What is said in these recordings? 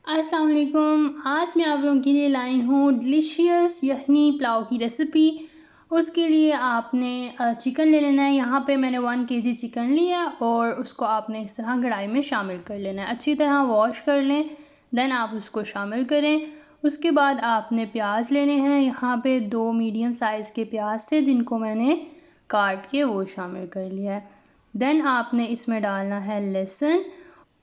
अस्सलाम वालेकुम। आज मैं आप लोगों के लिए लाई हूँ डिलीशियस यखनी पुलाव की रेसिपी। उसके लिए आपने चिकन ले लेना है। यहाँ पे मैंने 1 केजी चिकन लिया और उसको आपने इस तरह कढ़ाई में शामिल कर लेना है। अच्छी तरह वॉश कर लें, देन आप उसको शामिल करें। उसके बाद आपने प्याज लेने हैं। यहाँ पे 2 मीडियम साइज़ के प्याज थे जिनको मैंने काट के वो शामिल कर लिया है। देन आपने इसमें डालना है लहसुन।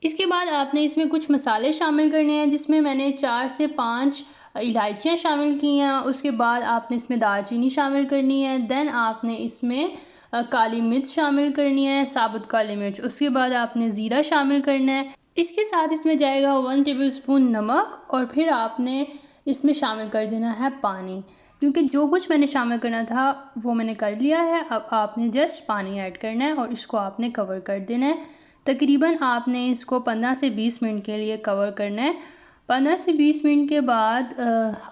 इसके बाद आपने इसमें कुछ मसाले शामिल करने हैं जिसमें मैंने 4 से 5 इलायचियाँ शामिल की हैं। उसके बाद आपने इसमें दालचीनी शामिल करनी है। देन आपने इसमें काली मिर्च शामिल करनी है, साबुत काली मिर्च। उसके बाद आपने ज़ीरा शामिल करना है। इसके साथ इसमें जाएगा 1 टेबलस्पून नमक और फिर आपने इसमें शामिल कर देना है पानी, क्योंकि जो कुछ मैंने शामिल करना था वो मैंने कर लिया है। अब आपने जस्ट पानी ऐड करना है और इसको आपने कवर कर देना है। तकरीबन आपने इसको 15 से 20 मिनट के लिए कवर करना है। 15 से 20 मिनट के बाद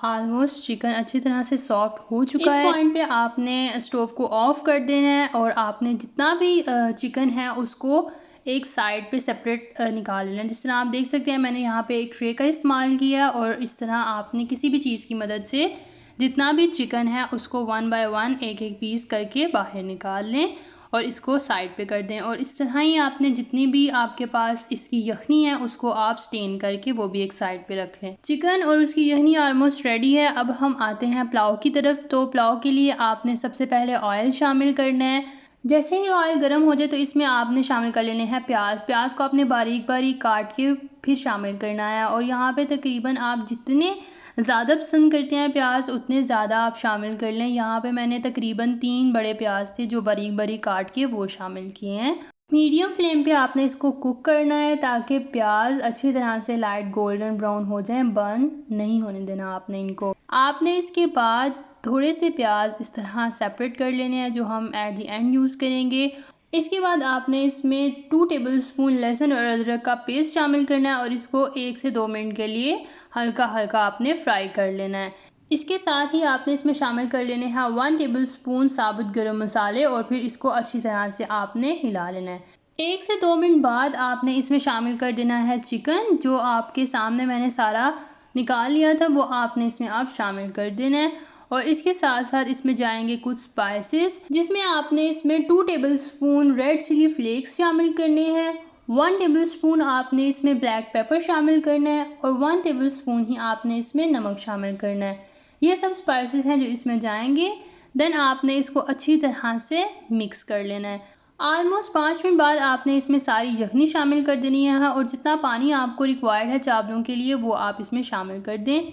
ऑलमोस्ट चिकन अच्छी तरह से सॉफ्ट हो चुका है। इस पॉइंट पे आपने स्टोव को ऑफ़ कर देना है और आपने जितना भी चिकन है उसको एक साइड पे सेपरेट निकाल लेना है। जिस तरह आप देख सकते हैं मैंने यहाँ पे एक ट्रे का इस्तेमाल किया और इस तरह आपने किसी भी चीज़ की मदद से जितना भी चिकन है उसको 1 बाय 1 एक एक पीस करके बाहर निकाल लें और इसको साइड पे कर दें। और इस तरह ही आपने जितनी भी आपके पास इसकी यखनी है उसको आप स्टेन करके वो भी एक साइड पे रख लें। चिकन और उसकी यखनी ऑलमोस्ट रेडी है। अब हम आते हैं पुलाव की तरफ। तो पुलाव के लिए आपने सबसे पहले ऑयल शामिल करना है। जैसे ही ऑयल गर्म हो जाए तो इसमें आपने शामिल कर लेने हैं प्याज को आपने बारीक बारीक काट के फिर शामिल करना है। और यहाँ पे तकरीबन आप जितने ज़्यादा पसंद करते हैं प्याज उतने ज़्यादा आप शामिल कर लें। यहाँ पे मैंने तकरीबन 3 बड़े प्याज थे जो बारीक बारीक काट के वो शामिल किए हैं। मीडियम फ्लेम पे आपने इसको कुक करना है ताकि प्याज अच्छी तरह से लाइट गोल्डन ब्राउन हो जाए। बर्न नहीं होने देना आपने इनको। आपने इसके बाद थोड़े से प्याज इस तरह सेपरेट कर लेने हैं जो हम एट द एंड यूज़ करेंगे। इसके बाद आपने इसमें 2 टेबलस्पून लहसुन और अदरक का पेस्ट शामिल करना है और इसको 1 से 2 मिनट के लिए हल्का हल्का आपने फ्राई कर लेना है। इसके साथ ही आपने इसमें शामिल कर लेने हैं 1 टेबलस्पून साबुत गरम मसाले और फिर इसको अच्छी तरह से आपने हिला लेना है। 1 से 2 मिनट बाद आपने इसमें शामिल कर देना है चिकन, जो आपके सामने मैंने सारा निकाल लिया था वो आपने इसमें आप शामिल कर देना है। और इसके साथ साथ इसमें जाएंगे कुछ स्पाइसेस जिसमें आपने इसमें 2 टेबलस्पून रेड चिली फ्लेक्स शामिल करने हैं। 1 टेबलस्पून आपने इसमें ब्लैक पेपर शामिल करना है और 1 टेबलस्पून ही आपने इसमें नमक शामिल करना है। ये सब स्पाइसेस हैं जो इसमें जाएंगे। देन आपने इसको अच्छी तरह से मिक्स कर लेना है। ऑलमोस्ट 5 मिनट बाद आपने इसमें सारी यखनी शामिल कर देनी है और जितना पानी आपको रिक्वायर्ड है चावलों के लिए वो आप इसमें शामिल कर दें।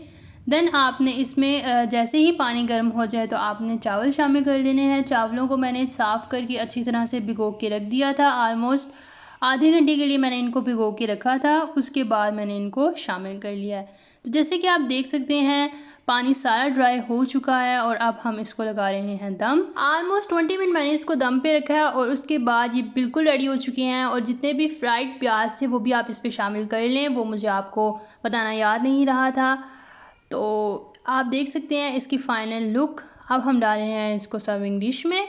देन आपने इसमें जैसे ही पानी गर्म हो जाए तो आपने चावल शामिल कर लेने हैं। चावलों को मैंने साफ़ करके अच्छी तरह से भिगो के रख दिया था। ऑलमोस्ट आधे घंटे के लिए मैंने इनको भिगो के रखा था। उसके बाद मैंने इनको शामिल कर लिया है। तो जैसे कि आप देख सकते हैं पानी सारा ड्राई हो चुका है और अब हम इसको लगा रहे हैं दम। ऑलमोस्ट 20 मिनट मैंने इसको दम पे रखा है और उसके बाद ये बिल्कुल रेडी हो चुके हैं। और जितने भी फ्राइड प्याज थे वो भी आप इस पर शामिल कर लें, वो मुझे आपको बताना याद नहीं रहा था। तो आप देख सकते हैं इसकी फ़ाइनल लुक। अब हम डाल रहे हैं इसको सर्विंग डिश में।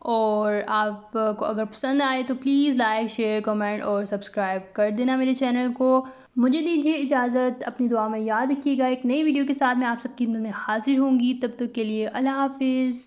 और आपको अगर पसंद आए तो प्लीज़ लाइक शेयर कमेंट और सब्सक्राइब कर देना मेरे चैनल को। मुझे दीजिए इजाज़त। अपनी दुआ में याद रखिएगा। एक नई वीडियो के साथ मैं आप सबकी खिदमत में हाजिर होंगी। तब तक के लिए अल्लाह हाफिज़।